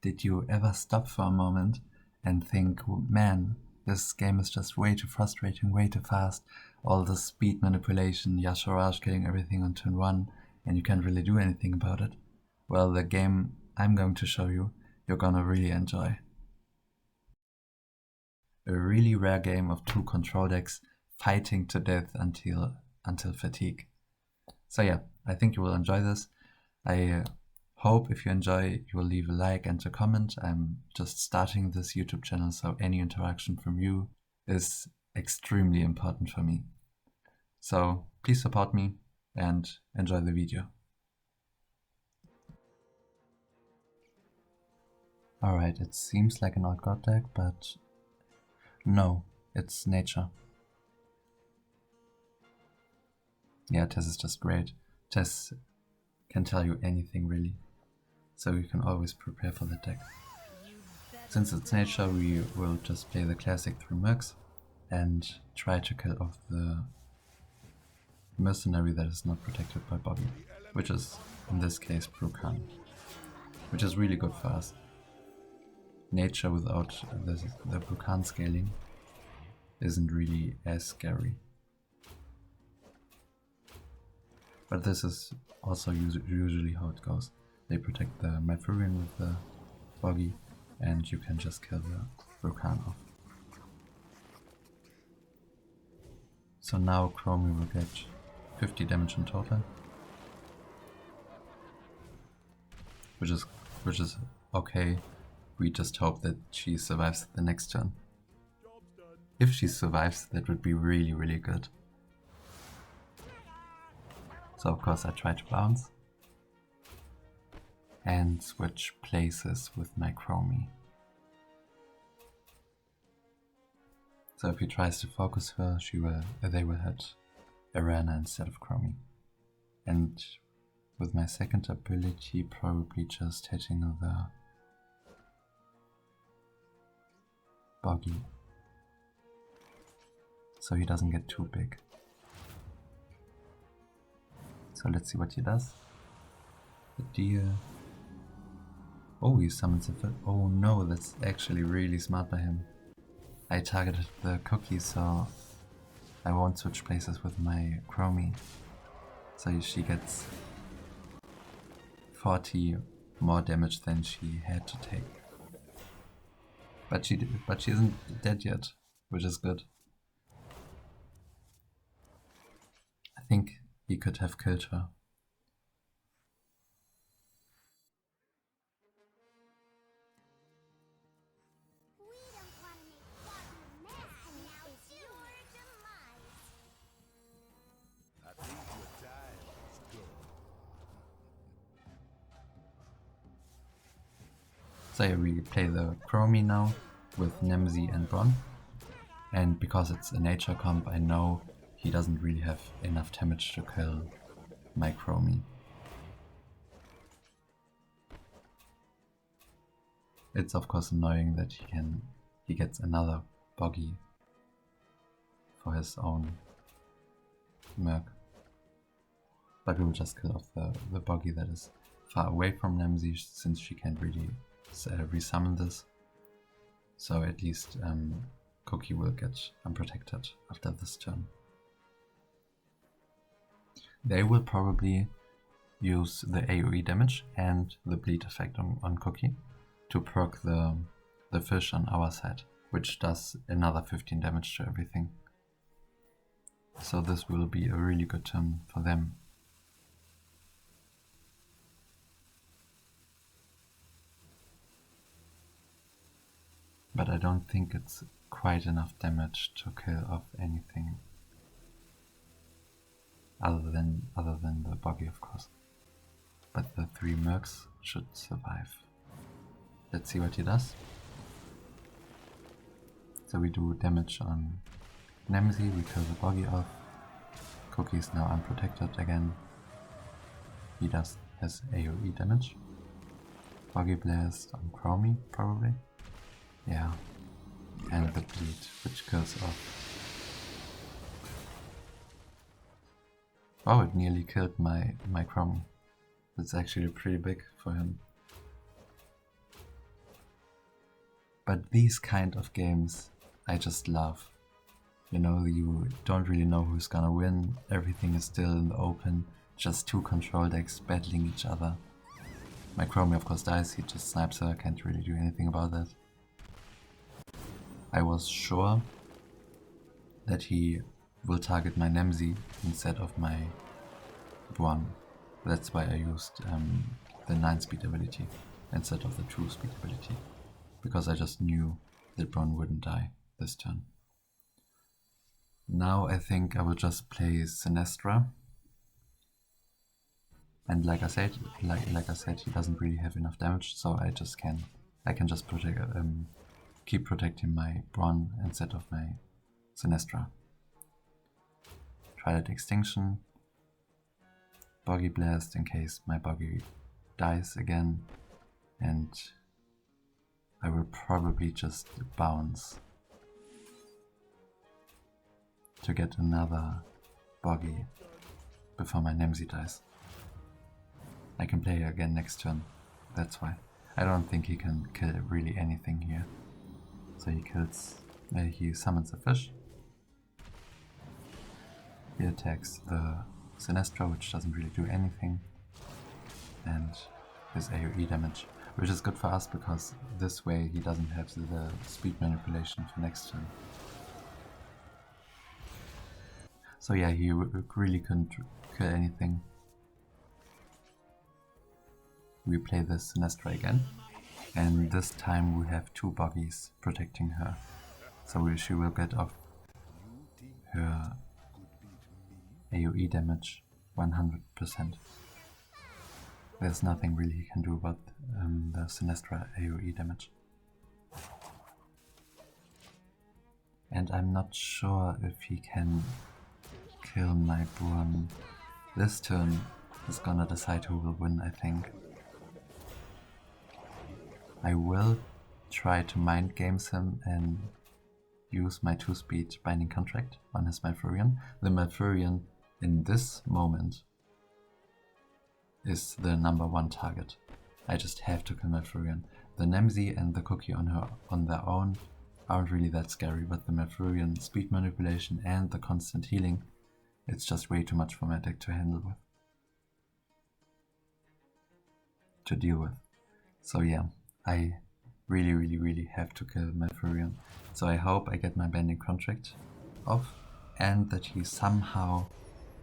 Did you ever stop for a moment and think, man, this game is just way too frustrating, way too fast, all the speed manipulation, Yasharaj getting everything on turn 1, and you can't really do anything about it? Well, the game I'm going to show you, you're gonna really enjoy. A really rare game of 2 control decks fighting to death until fatigue. So yeah, I think you will enjoy this. I hope if you enjoy, you will leave a like and a comment. I'm just starting this YouTube channel, so any interaction from you is extremely important for me. So please support me and enjoy the video. Alright, it seems like an old god deck, but no, it's nature. Yeah, Tess is just great. Tess can tell you anything really, so you can always prepare for the deck. Since it's nature, we will just play the classic 3 mercs and try to kill off the mercenary that is not protected by Bobby, which is in this case Brukan, which is really good for us. Nature without the Brukan scaling isn't really as scary. But this is also usually how it goes. They protect the Myfurian with the Boggy, and you can just kill the Brukan off. So now Chromie will get 50 damage in total, which is okay. We just hope that she survives the next turn. If she survives, that would be really, really good. So of course I try to bounce and switch places with my Chromie. So if he tries to focus her, they will hit Arana instead of Chromie. And with my second ability, probably just hitting the Boggy, so he doesn't get too big. So let's see what he does. The deer. Oh, he summons a foot. Oh no, that's actually really smart by him. I targeted the cookie, so I won't switch places with my Chromie. So she gets 40 more damage than she had to take. But she isn't dead yet, which is good. I think he could have killed her. So here we play the Chromie now with Nemzi and Bron. And because it's a nature comp, I know he doesn't really have enough damage to kill my Chromie. It's of course annoying that he gets another Boggy for his own merc. But we will just kill off the Boggy that is far away from Nemzi, since she can't really resummon this. So at least Cookie will get unprotected after this turn. They will probably use the AoE damage and the bleed effect on Cookie to perk the fish on our side, which does another 15 damage to everything. So this will be a really good turn for them. But I don't think it's quite enough damage to kill off anything other than the Boggy, of course. But the 3 mercs should survive. Let's see what he does. So we do damage on Nemzi, we kill the Boggy off. Cookie is now unprotected again. He does his AoE damage. Boggy Blast on Chromie, probably. Yeah. And the bleed, which kills off. Oh, it nearly killed my Chromie. That's actually pretty big for him. But these kind of games I just love. You know, you don't really know who's gonna win, everything is still in the open, just two control decks battling each other. My Chromie of course dies, he just snipes her, I can't really do anything about that. I was sure that he will target my Nemzi instead of my Buon. That's why I used the 9-speed ability instead of the 2-speed ability, because I just knew that Buon wouldn't die this turn. Now I think I will just play Sinestra, and like I said, he doesn't really have enough damage, so I can just protect, keep protecting my Buon instead of my Sinestra. Twilight Extinction, Boggy Blast in case my Boggy dies again, and I will probably just bounce to get another Boggy before my Nemzi dies. I can play again next turn, that's why. I don't think he can kill really anything here. So he summons a fish. He attacks the Sinestra, which doesn't really do anything, and his AoE damage, which is good for us because this way he doesn't have the speed manipulation for next turn. So yeah, he really couldn't kill anything. We play the Sinestra again, and this time we have two Boggies protecting her, so she will get off her AoE damage 100%. There's nothing really he can do about the Sinestra AoE damage. And I'm not sure if he can kill my Buon. This turn is gonna decide who will win, I think. I will try to mind games him and use my 2-speed Binding Contract on his Malfurion. The Malfurion in this moment is the #1 target. I just have to kill Malfurion. The Nemzi and the Cookie on their own aren't really that scary, but the Malfurion speed manipulation and the constant healing, it's just way too much for my deck to handle with. To deal with. So yeah, I really have to kill Malfurion. So I hope I get my Binding Contract off and that he somehow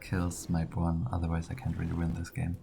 kills my Buon, otherwise I can't really win this game.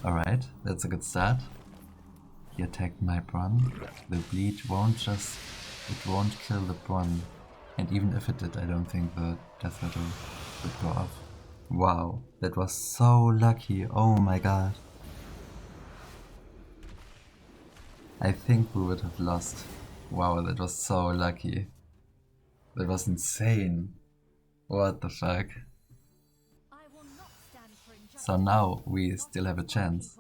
Alright, that's a good start. He attacked my Buon. The bleed won't kill the Buon, and even if it did, I don't think the Death Rattle would go off. Wow, that was so lucky, oh my god. I think we would have lost. Wow, that was so lucky. That was insane. What the fuck? So now we still have a chance.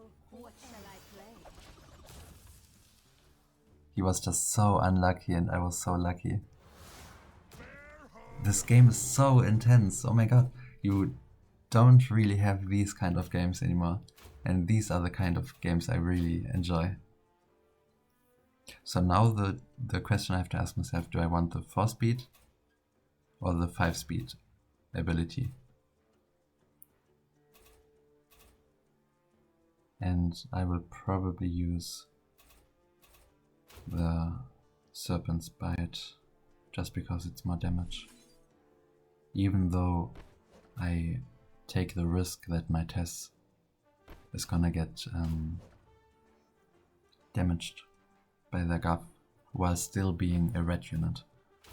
He was just so unlucky and I was so lucky. This game is so intense, oh my god. You don't really have these kind of games anymore. And these are the kind of games I really enjoy. So now the question I have to ask myself, do I want the 4-speed or the 5-speed ability? And I will probably use the Serpent's Bite just because it's more damage. Even though I take the risk that my Tess is gonna get damaged by the Guff while still being a red unit.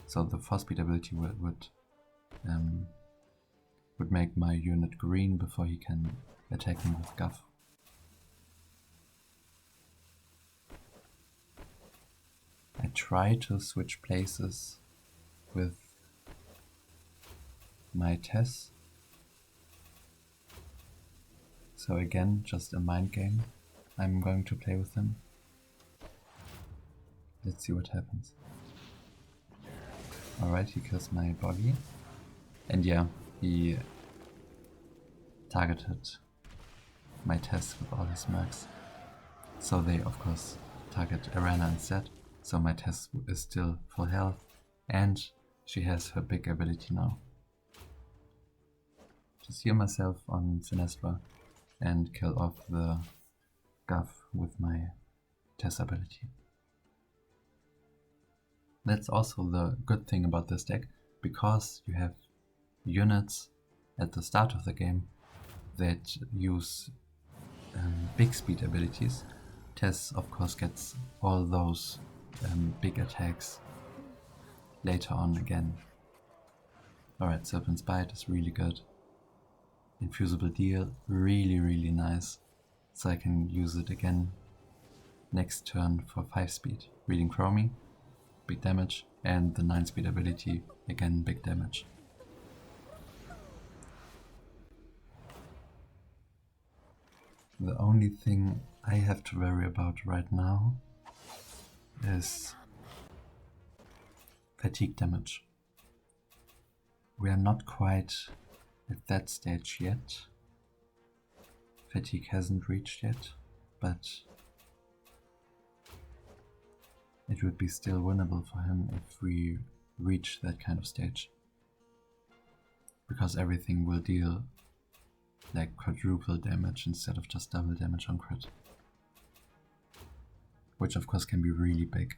So the 4-speed ability would make my unit green before he can attack me with Guff. I try to switch places with my Tess. So again, just a mind game. I'm going to play with him. Let's see what happens. Alright, he kills my Boggy. And yeah, he targeted my Tess with all his mercs. So they of course target Arena instead, so my Tess is still full health, and she has her big ability now. Just heal myself on Sinestra and kill off the Guff with my Tess ability. That's also the good thing about this deck, because you have units at the start of the game that use big speed abilities. Tess of course gets all those big attacks later on again. Alright, Serpent's Bite is really good. Infusible Deal, really nice. So I can use it again next turn for 5 speed. Reading Chromie, big damage, and the 9 speed ability, again big damage. The only thing I have to worry about right now is fatigue damage. We are not quite at that stage yet. Fatigue hasn't reached yet, but it would be still winnable for him if we reach that kind of stage. Because everything will deal like quadruple damage instead of just double damage on crit. Which of course can be really big.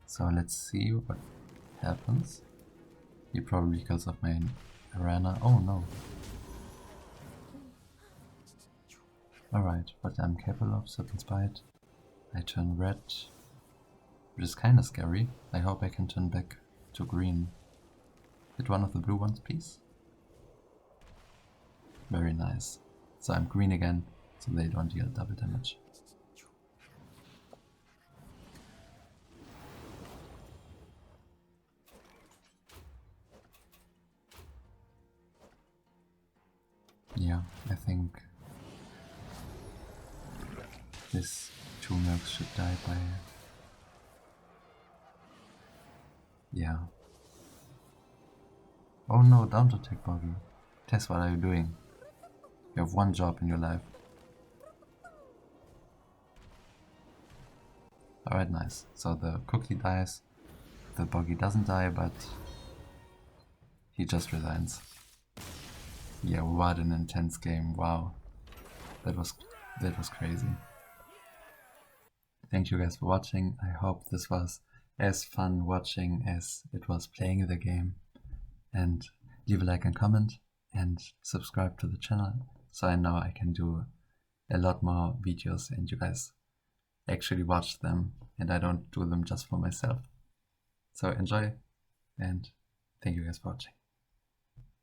So let's see what happens. He probably kills off my Arena. Oh no. Alright, what I'm capable of, Serpent's Bite. I turn red, which is kinda scary. I hope I can turn back to green. Hit one of the blue ones, please. Very nice. So I'm green again, so they don't deal double damage. Yeah, I think this 2 mercs should die by... Yeah. Oh no, don't attack Boggy. Tess, what are you doing? You have one job in your life. Alright, nice. So the cookie dies, the Boggy doesn't die, but he just resigns. Yeah, what an intense game, wow. That was crazy. Thank you guys for watching. I hope this was as fun watching as it was playing the game. And leave a like and comment and subscribe to the channel, so I know I can do a lot more videos and you guys actually watch them and I don't do them just for myself. So enjoy and thank you guys for watching.